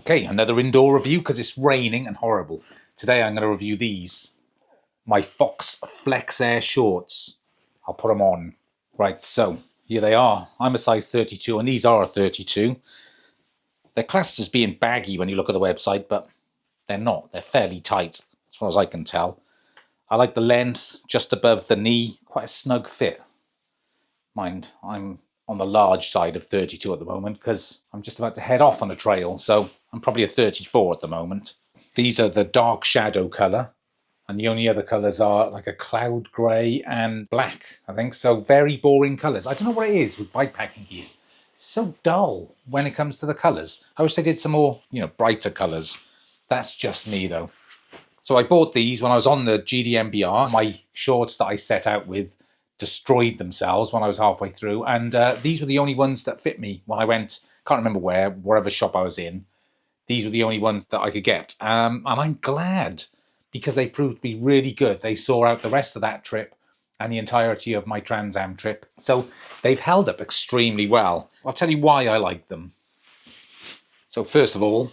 Okay, another indoor review because it's raining and horrible. Today I'm going to review these, my Fox Flexair shorts. I'll put them on. Right, so here they are. I'm a size 32 and these are a 32. They're classed as being baggy when you look at the website, but they're not. They're fairly tight as far as I can tell. I like the length just above the knee, quite a snug fit. Mind, I'm on the large side of 32 at the moment because I'm just about to head off on a trail, so I'm probably a 34 at the moment. These are the dark shadow colour, and the only other colours are like a cloud grey and black, I think. So very boring colours. I don't know what it is with bikepacking gear. It's so dull when it comes to the colours. I wish they did some more, brighter colours. That's just me though. So I bought these when I was on the GDMBR. My shorts that I set out with destroyed themselves when I was halfway through, and these were the only ones that fit me when I went, can't remember wherever shop I was in. These were the only ones that I could get, and I'm glad because they proved to be really good. They saw out the rest of that trip and the entirety of my TransAm trip, so they've held up extremely well. I'll tell you why I like them. So first of all,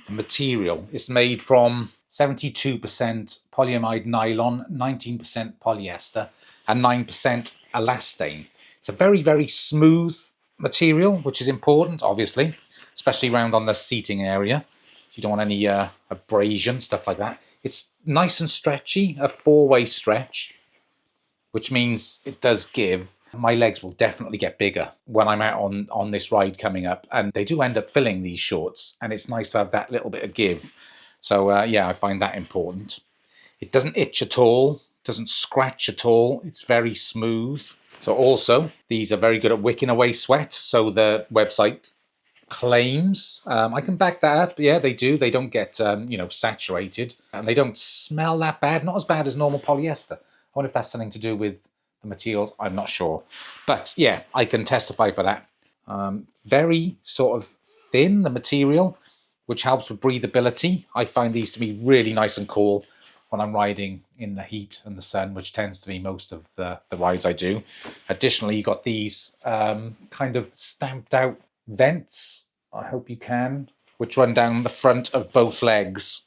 the material is made from 72% polyamide nylon, 19% polyester, and 9% elastane. It's a very, very smooth material, which is important, obviously, especially around on the seating area. You don't want any abrasion, stuff like that. It's nice and stretchy, a four-way stretch, which means it does give. My legs will definitely get bigger when I'm out on this ride coming up, and they do end up filling these shorts, and it's nice to have that little bit of give. So yeah, I find that important. It doesn't itch at all, doesn't scratch at all. It's very smooth. So also, these are very good at wicking away sweat. So the website claims, I can back that up. Yeah, they do. They don't get, saturated, and they don't smell that bad. Not as bad as normal polyester. I wonder if that's something to do with the materials. I'm not sure. But yeah, I can testify for that. Very sort of thin, the material, which helps with breathability. I find these to be really nice and cool when I'm riding in the heat and the sun, which tends to be most of the rides I do. Additionally, you got these kind of stamped out vents, I hope you can, which run down the front of both legs.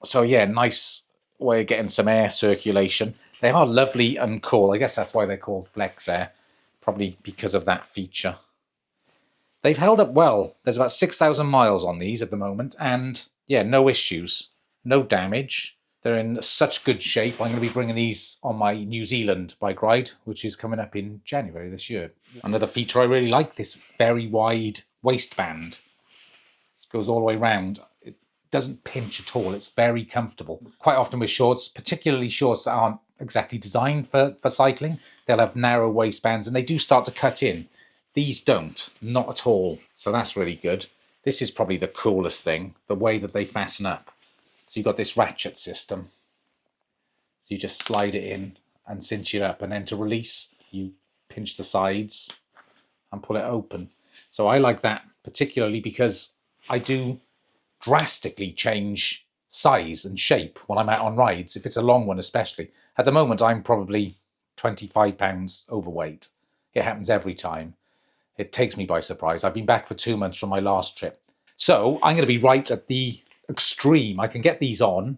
So yeah, nice way of getting some air circulation. They are lovely and cool. I guess that's why they're called Flexair, probably because of that feature. They've held up well. There's about 6,000 miles on these at the moment, and yeah, no issues, no damage. They're in such good shape. I'm going to be bringing these on my New Zealand bike ride, which is coming up in January this year. Another feature I really like, this very wide waistband. It goes all the way around. It doesn't pinch at all. It's very comfortable. Quite often with shorts, particularly shorts that aren't exactly designed for cycling, they'll have narrow waistbands and they do start to cut in. These don't, not at all. So that's really good. This is probably the coolest thing, the way that they fasten up. So you've got this ratchet system. So you just slide it in and cinch it up, and then to release, you pinch the sides and pull it open. So I like that particularly because I do drastically change size and shape when I'm out on rides, if it's a long one especially. At the moment, I'm probably 25 pounds overweight. It happens every time. It takes me by surprise. I've been back for 2 months from my last trip. So I'm going to be right at the extreme. I can get these on,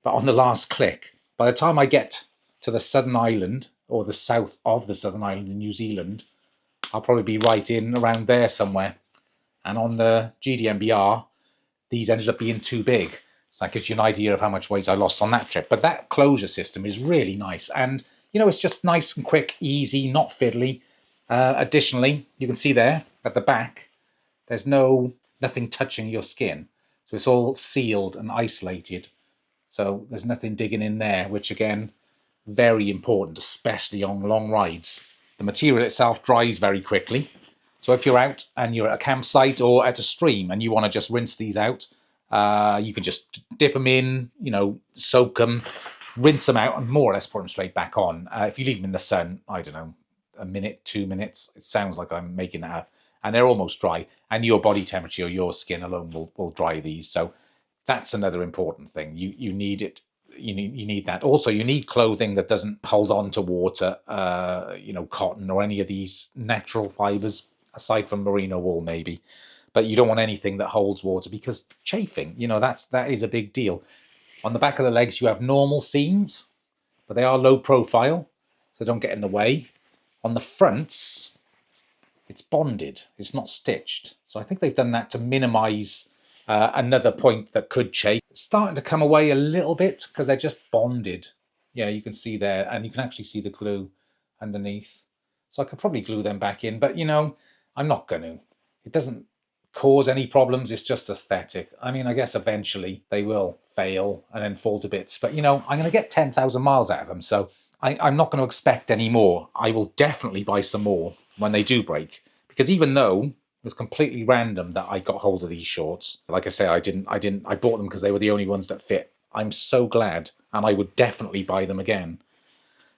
but on the last click. By the time I get to the Southern Island, or the south of the Southern Island in New Zealand, I'll probably be right in around there somewhere. And on the GDMBR, these ended up being too big. So that gives you an idea of how much weight I lost on that trip. But that closure system is really nice. And, it's just nice and quick, easy, not fiddly. Additionally, you can see there at the back, there's nothing touching your skin. So it's all sealed and isolated. So there's nothing digging in there, which again, very important, especially on long rides. The material itself dries very quickly. So if you're out and you're at a campsite or at a stream and you want to just rinse these out, you can just dip them in, soak them, rinse them out, and more or less put them straight back on. If you leave them in the sun, I don't know, a minute, 2 minutes, it sounds like I'm making that up, and they're almost dry, and your body temperature, your skin alone will dry these. So that's another important thing. You need it. You need that. Also, you need clothing that doesn't hold on to water, cotton or any of these natural fibers, aside from merino wool maybe. but you don't want anything that holds water because chafing, you know, that is a big deal. On the back of the legs, you have normal seams, but they are low profile, so don't get in the way. On the fronts, it's bonded, it's not stitched. So I think they've done that to minimize another point that could chafe. It's starting to come away a little bit because they're just bonded. Yeah, you can see there, and you can actually see the glue underneath. So I could probably glue them back in, but you know, I'm not going to. It doesn't cause any problems, it's just aesthetic. I mean, I guess eventually they will fail and then fall to bits, but you know, I'm going to get 10,000 miles out of them, so I'm not going to expect any more. I will definitely buy some more when they do break, because even though it was completely random that I got hold of these shorts, like I say, I bought them because they were the only ones that fit. I'm so glad, and I would definitely buy them again.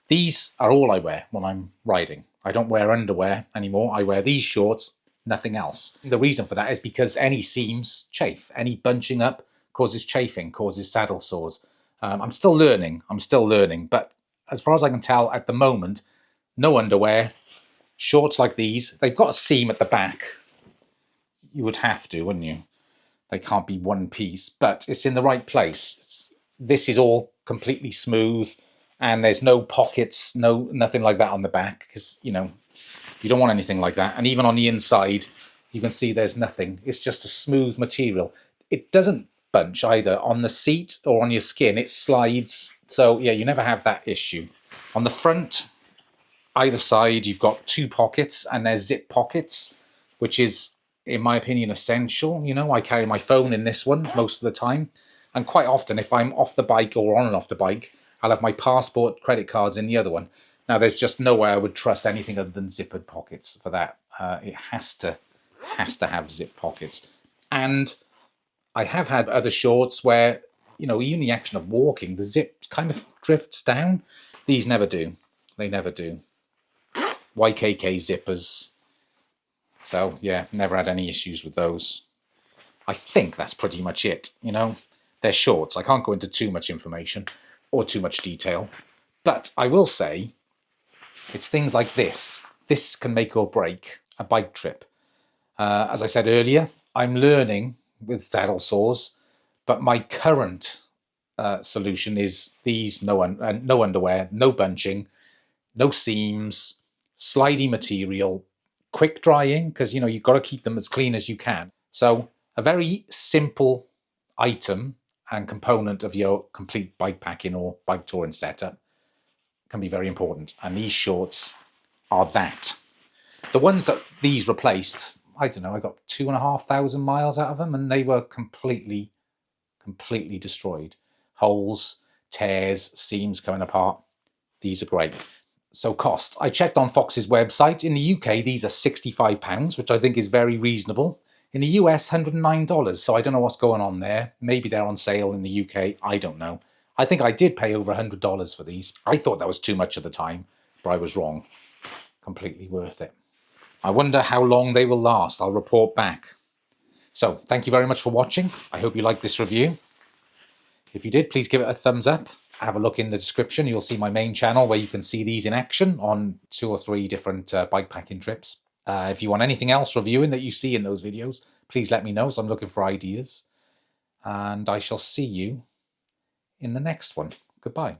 These are all I wear when I'm riding. I don't wear underwear anymore. I wear these shorts, nothing else. The reason for that is because any seams chafe. Any bunching up causes chafing, causes saddle sores. I'm still learning, but as far as I can tell at the moment, no underwear, shorts like these. They've got a seam at the back. You would have to, wouldn't you? They can't be one piece, but it's in the right place. This is all completely smooth, and there's no pockets, nothing like that on the back, because, you know, you don't want anything like that. And even on the inside, you can see there's nothing. It's just a smooth material. It doesn't bunch either on the seat or on your skin. It slides. So yeah, you never have that issue. On the front, either side, you've got 2 pockets, and they're zip pockets, which is, in my opinion, essential. You know, I carry my phone in this one most of the time. And quite often, if I'm off the bike or on and off the bike, I'll have my passport, credit cards in the other one. Now, there's just no way I would trust anything other than zippered pockets for that. It has to have zip pockets. And I have had other shorts where, you know, even the action of walking, the zip kind of drifts down. These never do. They never do. YKK zippers. So, yeah, never had any issues with those. I think that's pretty much it, you know. They're shorts. I can't go into too much information or too much detail. But I will say, it's things like this. This can make or break a bike trip. As I said earlier, I'm learning with saddle sores, but my current solution is these: no underwear, no bunching, no seams, slidey material, quick drying, because, you know, you've got to keep them as clean as you can. So a very simple item and component of your complete bike packing or bike touring setup can be very important. And these shorts are that. The ones that these replaced, I don't know, I got 2,500 miles out of them, and they were completely destroyed. Holes, tears, seams coming apart. These are great. So cost. I checked on Fox's website. In the UK, these are £65, which I think is very reasonable. In the US, $109. So I don't know what's going on there. Maybe they're on sale in the UK. I don't know. I think I did pay over $100 for these. I thought that was too much at the time, but I was wrong. Completely worth it. I wonder how long they will last. I'll report back. So thank you very much for watching. I hope you liked this review. If you did, please give it a thumbs up. Have a look in the description. You'll see my main channel where you can see these in action on 2 or 3 different bike packing trips. If you want anything else reviewing that you see in those videos, please let me know, so I'm looking for ideas. And I shall see you in the next one. Goodbye.